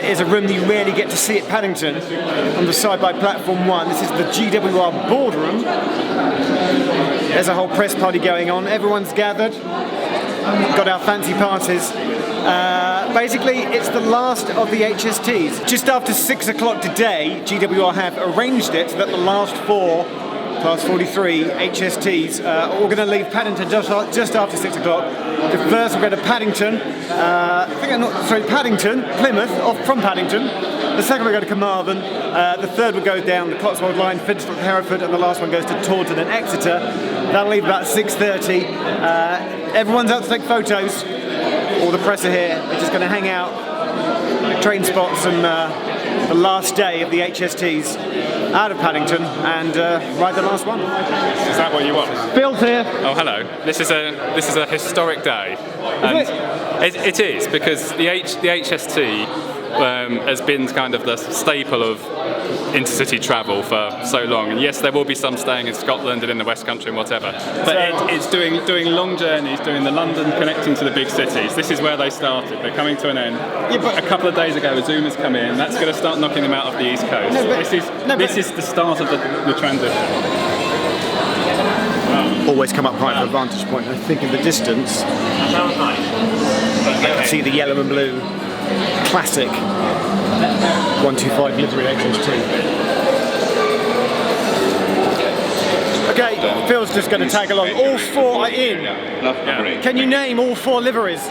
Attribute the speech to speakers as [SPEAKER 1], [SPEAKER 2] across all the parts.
[SPEAKER 1] is a room that you rarely get to see at Paddington, on the side by platform 1. This is the GWR boardroom. There's a whole press party going on. Everyone's gathered. Got our fancy passes. Basically, it's the last of the HSTs. Just after 6 o'clock today, GWR have arranged it that the last 4 Class 43 HSTs are going to leave Paddington just after 6 o'clock. The first will go to Paddington, Paddington, Plymouth, off from Paddington. The second will go to Carmarthen. The third will go down the Cotswold line, Finsbury, Hereford, and the last one goes to Taunton and Exeter. That'll leave about 6:30. Everyone's out to take photos. All the press are here. They're just going to hang out, train spots, and the last day of the HSTs out of Paddington and ride the last one.
[SPEAKER 2] Is that what you want?
[SPEAKER 1] Phil's here.
[SPEAKER 2] Oh, hello. This is a historic day. It is, because the HST has been kind of the staple of intercity travel for so long. And yes, there will be some staying in Scotland and in the West Country and whatever. But it's doing long journeys, doing the London connecting to the big cities. This is where they started. They're coming to an end. Yeah, but a couple of days ago, Zoom has come in. That's going to start knocking them out of the East Coast. This is the start of the transition.
[SPEAKER 1] Always come up right for a vantage point. I think in the distance, I can see the yellow and blue classic 125 livery HST. Okay, Phil's just going to tag along. All 4 are in. Yeah. Can you name all 4 liveries?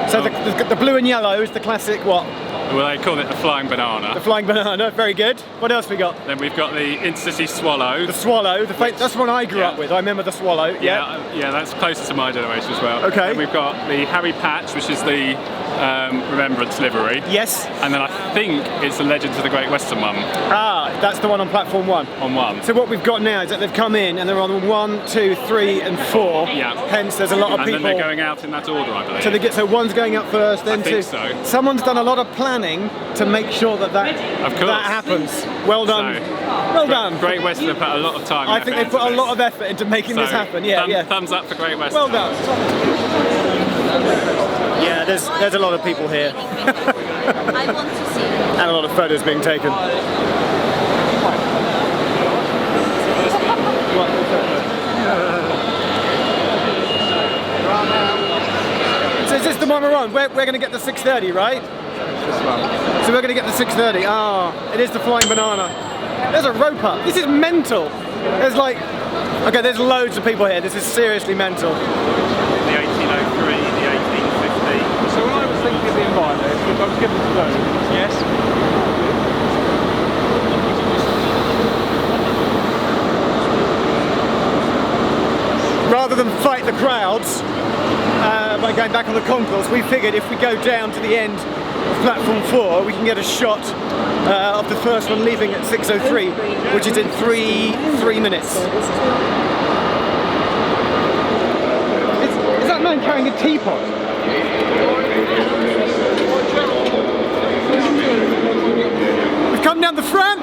[SPEAKER 1] So the blue and yellow is the classic what?
[SPEAKER 2] Well, they call it the Flying Banana.
[SPEAKER 1] The Flying Banana, very good. What else we got?
[SPEAKER 2] Then we've got the Intercity Swallow.
[SPEAKER 1] The Swallow, that's one I grew up with. I remember the Swallow.
[SPEAKER 2] Yeah, that's closer to my generation as well.
[SPEAKER 1] Okay.
[SPEAKER 2] Then we've got the Harry Patch, which is the Remembrance livery.
[SPEAKER 1] Yes.
[SPEAKER 2] And then I think it's the Legends of the Great Western one.
[SPEAKER 1] Ah, that's the one on platform 1.
[SPEAKER 2] On 1.
[SPEAKER 1] So what we've got now is that they've come in and they're on 1, 2, 3 and 4.
[SPEAKER 2] Yeah.
[SPEAKER 1] Hence there's a lot of people.
[SPEAKER 2] And then they're going out in that order, I believe.
[SPEAKER 1] So one's going up first, then 2.
[SPEAKER 2] I think so.
[SPEAKER 1] Someone's done a lot of planning to make sure that happens. Well done. Well done.
[SPEAKER 2] Great Western have put a lot of time.
[SPEAKER 1] I think they've put a lot of effort into making this happen. Yeah,
[SPEAKER 2] Thumbs up for Great Western.
[SPEAKER 1] Well done. Yeah, there's a lot of people here.
[SPEAKER 3] I want to see.
[SPEAKER 1] And a lot of photos being taken. So is this the one we're on? We're going to get the 6:30, right? So we're going to get the 6:30. It is the Flying Banana. There's a rope up. This is mental. There's there's loads of people here. This is seriously mental.
[SPEAKER 2] The 1803, the 1850.
[SPEAKER 4] So when I was thinking of the environment, I was given to those.
[SPEAKER 1] Yes. Rather than fight the crowds by going back on the concourse, we figured if we go down to the end of platform 4, we can get a shot of the first one leaving at 6:03, which is in 3 minutes. Is that man carrying a teapot? We've come down the front,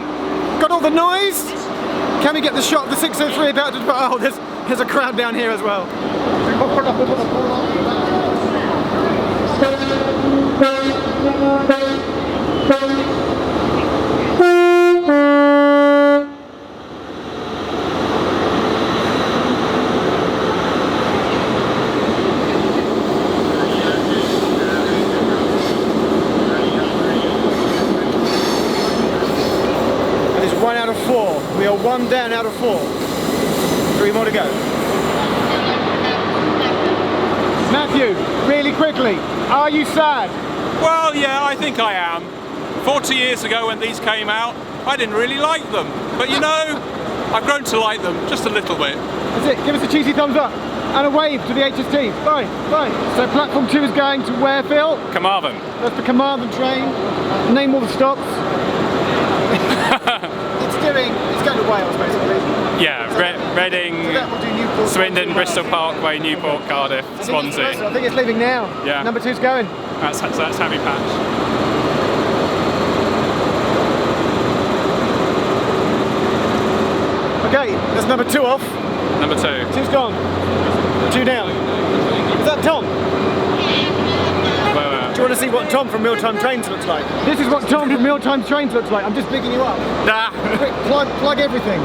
[SPEAKER 1] got all the noise. Can we get the shot of the 6:03 about to depart? Oh, there's a crowd down here as well. That is 1 out of 4. We are 1 down out of 4. 3 more to go. Matthew, really quickly, are you sad?
[SPEAKER 4] Well, yeah, I think I am. 40 years ago when these came out, I didn't really like them. But you know, I've grown to like them just a little bit.
[SPEAKER 1] That's it, give us a cheesy thumbs up and a wave to the HST. Bye, bye. So platform 2 is going to where, Phil?
[SPEAKER 2] Carmarthen.
[SPEAKER 1] That's the Carmarthen train. Name all the stops. It's going to Wales basically.
[SPEAKER 2] Yeah, Reading, Swindon, Bristol Parkway, Newport, Cardiff, Swansea.
[SPEAKER 1] I think it's leaving now.
[SPEAKER 2] Yeah.
[SPEAKER 1] Number 2's going.
[SPEAKER 2] That's Harry Patch.
[SPEAKER 1] Okay, that's number 2 off.
[SPEAKER 2] Number 2.
[SPEAKER 1] 2's gone. 2 down. Is that Tom?
[SPEAKER 2] Well,
[SPEAKER 1] Do you want to see see what Tom from Meal Time Trains looks like. This is what Tom from Meal Time Trains looks like. I'm just picking you up.
[SPEAKER 5] Nah.
[SPEAKER 1] Quick, plug everything.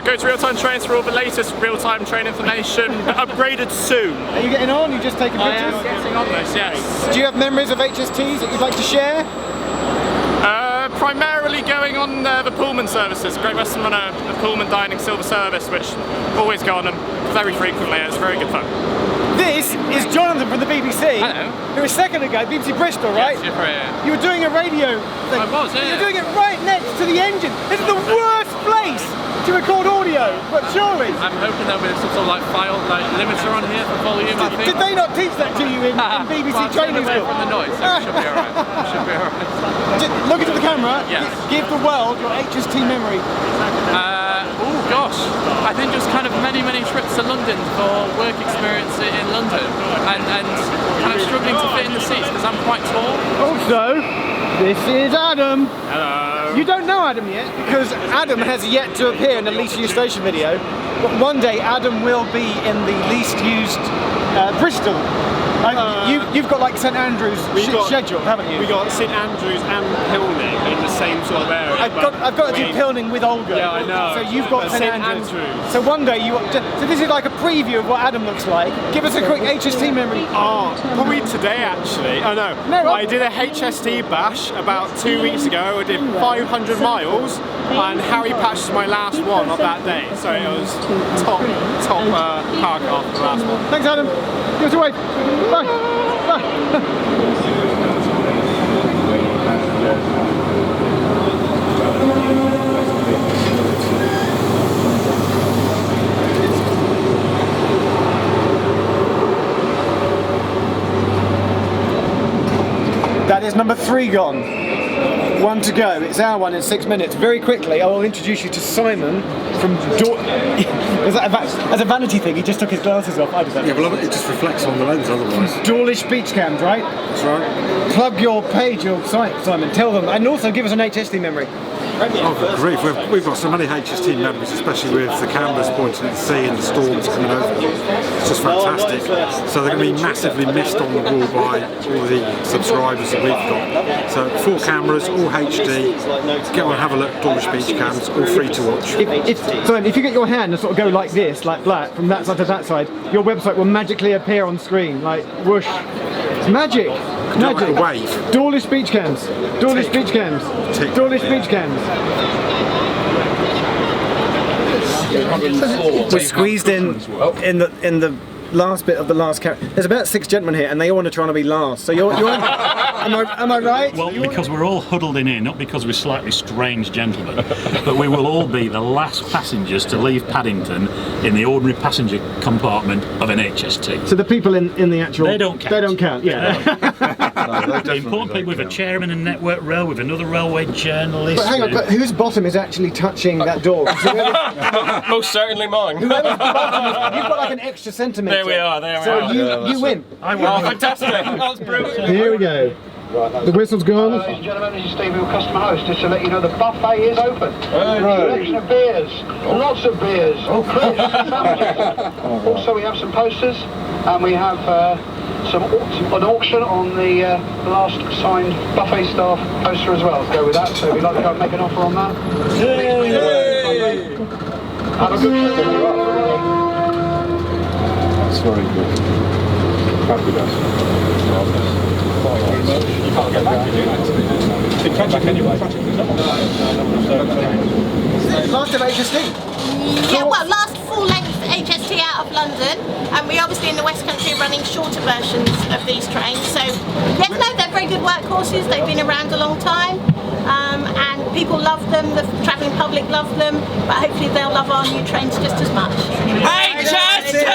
[SPEAKER 5] Go to Real Time Trains for all the latest real-time train information. Upgraded soon.
[SPEAKER 1] Are you getting on? You just taking pictures?
[SPEAKER 5] I am getting on this, yes.
[SPEAKER 1] Do you have memories of HSTs that you'd like to share?
[SPEAKER 5] Primarily going on the Pullman services. Great Western run a Pullman dining silver service, which always go on them very frequently. It's very good fun.
[SPEAKER 1] This is Jonathan from the BBC.
[SPEAKER 2] Hello.
[SPEAKER 1] Who a second ago, BBC Bristol, right?
[SPEAKER 2] Yes, yeah.
[SPEAKER 1] You were doing a radio thing.
[SPEAKER 2] I was, yeah.
[SPEAKER 1] You were doing it right next to the engine. This is the worst place to record audio, but surely.
[SPEAKER 2] I'm hoping there'll be some sort of like file limiter on here for volume, I think.
[SPEAKER 1] Did they not teach that to you in BBC
[SPEAKER 2] Well,
[SPEAKER 1] training
[SPEAKER 2] away
[SPEAKER 1] school?
[SPEAKER 2] from the noise, so it should be alright. Should be alright.
[SPEAKER 1] Just look into the camera.
[SPEAKER 2] Yes.
[SPEAKER 1] Give the world your HST memory.
[SPEAKER 2] Oh gosh, I think just kind of many trips to London for work experience in London, and kind of struggling to fit in the seats because I'm quite tall.
[SPEAKER 1] Also, this is Adam.
[SPEAKER 5] Hello.
[SPEAKER 1] You don't know Adam yet because Adam has yet to appear in the least used station video. But one day Adam will be in the least used Bristol. You've got like St Andrews scheduled, haven't you?
[SPEAKER 5] We got St Andrews and Pilning in the same sort of area.
[SPEAKER 1] I've got to do Pilning with Olga.
[SPEAKER 5] Yeah, I know.
[SPEAKER 1] So you've got St Andrews. So one day so this is like a preview of what Adam looks like. Give us a quick HST memory.
[SPEAKER 5] Probably today actually. Oh no.
[SPEAKER 1] No,
[SPEAKER 5] I did a HST bash about 2 weeks ago. I did 500 miles and Harry Patch was my last one of that day. So it was top car car for the last one.
[SPEAKER 1] Thanks, Adam. Give us a wave. Bye. Bye. That is number 3 gone. 1 to go. It's our one in 6 minutes. Very quickly, I will introduce you to Simon from as a vanity thing, he just took his glasses off. I did that.
[SPEAKER 6] Yeah, well, it just reflects on the lens otherwise.
[SPEAKER 1] Dawlish Beach Cams, right?
[SPEAKER 6] That's right.
[SPEAKER 1] Plug your page, your site, Simon. Tell them, and also give us an HST memory.
[SPEAKER 6] Oh, good grief. We've got so many HST memories, especially with the cameras pointing at the sea and the storms coming over. It's just fantastic. So they're going to be massively missed on the wall by all the subscribers that we've got. So 4 cameras, all HD. Get on and have a look. Dawlish Beach Cams, all free to watch.
[SPEAKER 1] If you get your hand and sort of go like this, like flat, from that side to that side, your website will magically appear on screen, like whoosh. It's magic. Magic.
[SPEAKER 6] A wave.
[SPEAKER 1] Dawlish Beach Cams. Dawlish Beach Cams. Dawlish Beach Cams. We're squeezed in the last bit of the last carrot. There's about 6 gentlemen here, and they all want to try and be last. So you're am I right?
[SPEAKER 7] Well, because we're all huddled in here, not because we're slightly strange gentlemen, but we will all be the last passengers to leave Paddington in the ordinary passenger compartment of an HST.
[SPEAKER 1] So the people in the actual...
[SPEAKER 7] They don't count.
[SPEAKER 1] They don't count, yeah.
[SPEAKER 7] The important people with a chairman and network rail, with another railway journalist.
[SPEAKER 1] But hang on, but whose bottom is actually touching that door?
[SPEAKER 8] Most certainly mine.
[SPEAKER 1] Whoever's bottom is, you've got like an extra centimetre.
[SPEAKER 8] There we are, there we
[SPEAKER 1] so
[SPEAKER 8] are.
[SPEAKER 1] you win.
[SPEAKER 7] I win.
[SPEAKER 8] Oh, fantastic. That was brilliant.
[SPEAKER 1] Here we go. The whistle's gone.
[SPEAKER 9] Ladies and gentlemen, this is Steve, your customer host, just to let you know the buffet is open. Selection of beers, lots of beers, crisps, sandwiches. Also, we have some posters, and we have an auction on the last signed buffet staff poster as well. Let's go with that. So if you'd like to go and make an offer on that, please have a good show.
[SPEAKER 6] That's very good. Fabulous.
[SPEAKER 8] You can't get back, can you? You can't back anyway.
[SPEAKER 1] Last of HST.
[SPEAKER 3] Yeah, well, last full-length HST out of London, and we obviously in the West Country are running shorter versions of these trains. So, yes, no, they're very good workhorses. They've been around a long time, and people love them. The travelling public love them, but hopefully they'll love our new trains just as much.
[SPEAKER 8] HST!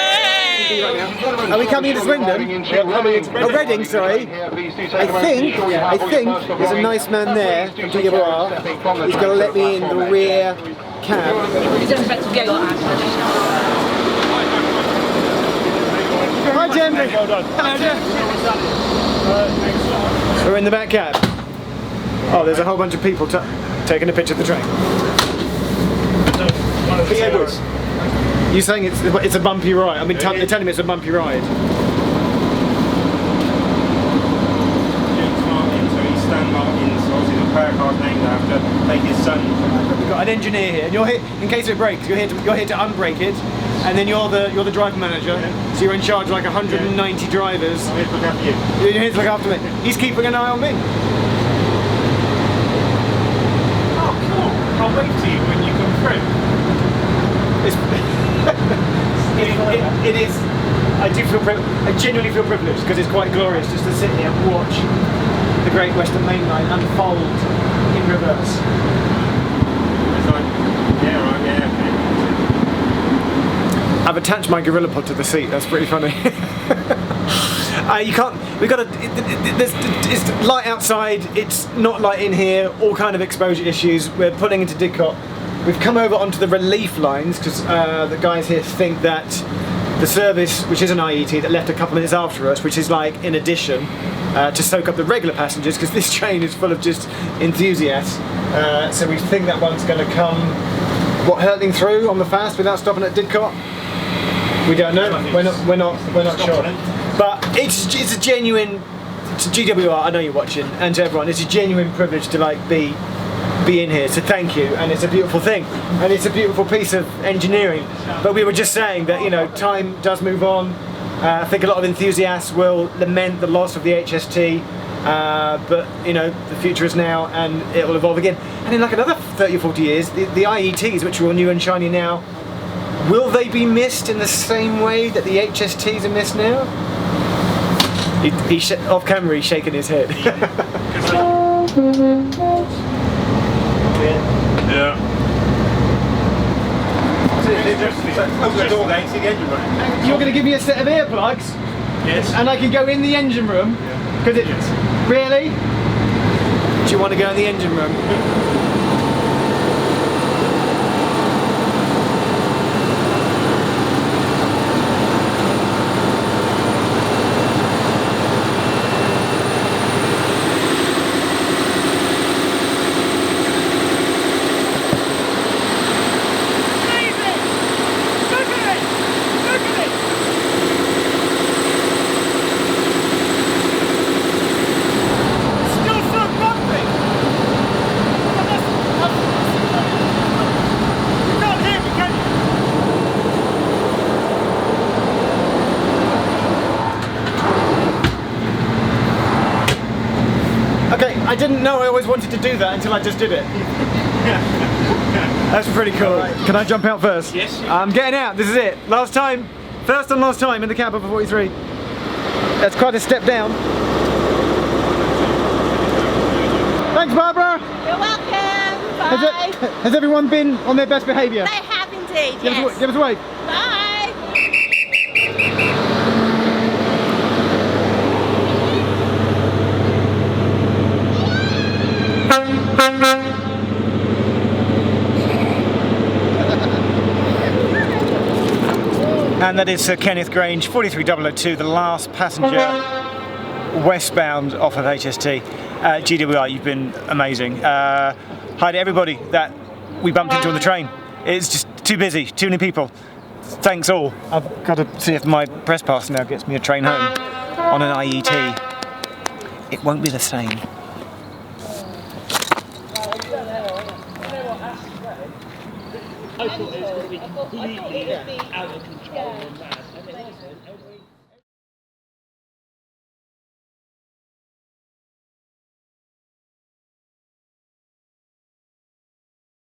[SPEAKER 1] Are we coming into Swindon? Oh, Reading, sorry. I think there's a nice man there from DWR. He's going to let me in the rear cab. Hi, Jim. Hello, Jim. We're in the back cab. Oh, there's a whole bunch of people taking a picture of the train. Edwards. You're saying it's a bumpy ride? I mean, they're telling me it's a bumpy ride.
[SPEAKER 10] car's named after, like his son.
[SPEAKER 1] We've got an engineer here, and you're here in case it breaks. You're here to unbrake it, and then you're the driver manager. Yeah. So you're in charge of like 190 drivers.
[SPEAKER 10] I'm here to look after you.
[SPEAKER 1] You're here to look after me. He's keeping an eye on me.
[SPEAKER 10] Oh, cool! I'll wave to you when you come through.
[SPEAKER 1] It is. I genuinely feel privileged because it's quite glorious just to sit here and watch the Great Western Main Line unfold in reverse. I've attached my Gorilla Pod to the seat. That's pretty funny. You can't. We've got it's light outside. It's not light in here. All kind of exposure issues. We're pulling into Didcot. We've come over onto the relief lines because the guys here think that the service, which is an IET that left a couple minutes after us, which is like in addition to soak up the regular passengers, because this train is full of just enthusiasts. So we think that one's going to come, hurtling through on the fast without stopping at Didcot. We don't know. We're not sure. But it's a genuine, to GWR. I know you're watching, and to everyone, it's a genuine privilege to like be in here, so thank you, and it's a beautiful thing, and it's a beautiful piece of engineering. But we were just saying that, you know, time does move on. I think a lot of enthusiasts will lament the loss of the HST, but you know, the future is now, and it will evolve again. And in like another 30 or 40 years, the IETs, which are all new and shiny now, will they be missed in the same way that the HSTs are missed now? Off camera, he's shaking his head.
[SPEAKER 10] Yeah.
[SPEAKER 1] You're going to give me a set of earplugs?
[SPEAKER 10] Yes.
[SPEAKER 1] And I can go in the engine room? Because it's... Really? Do you want to go in the engine room? I didn't know I always wanted to do that until I just did it. That's pretty cool. Can I jump out first?
[SPEAKER 10] Yes.
[SPEAKER 1] I'm getting out. This is it. Last time. First and last time in the cab of a 43. That's quite a step down. Thanks, Barbara.
[SPEAKER 3] You're welcome. Bye.
[SPEAKER 1] Has everyone been on their best behaviour?
[SPEAKER 3] They have indeed,
[SPEAKER 1] Give us a wave.
[SPEAKER 3] Bye.
[SPEAKER 1] And that is Sir Kenneth Grange, 43002, the last passenger westbound off of HST. GWR, you've been amazing. Hi to everybody that we bumped into on the train. It's just too busy, too many people. Thanks all. I've got to see if my press pass now gets me a train home on an IET. It won't be the same.
[SPEAKER 11] I thought it was going to be completely out of control and mad.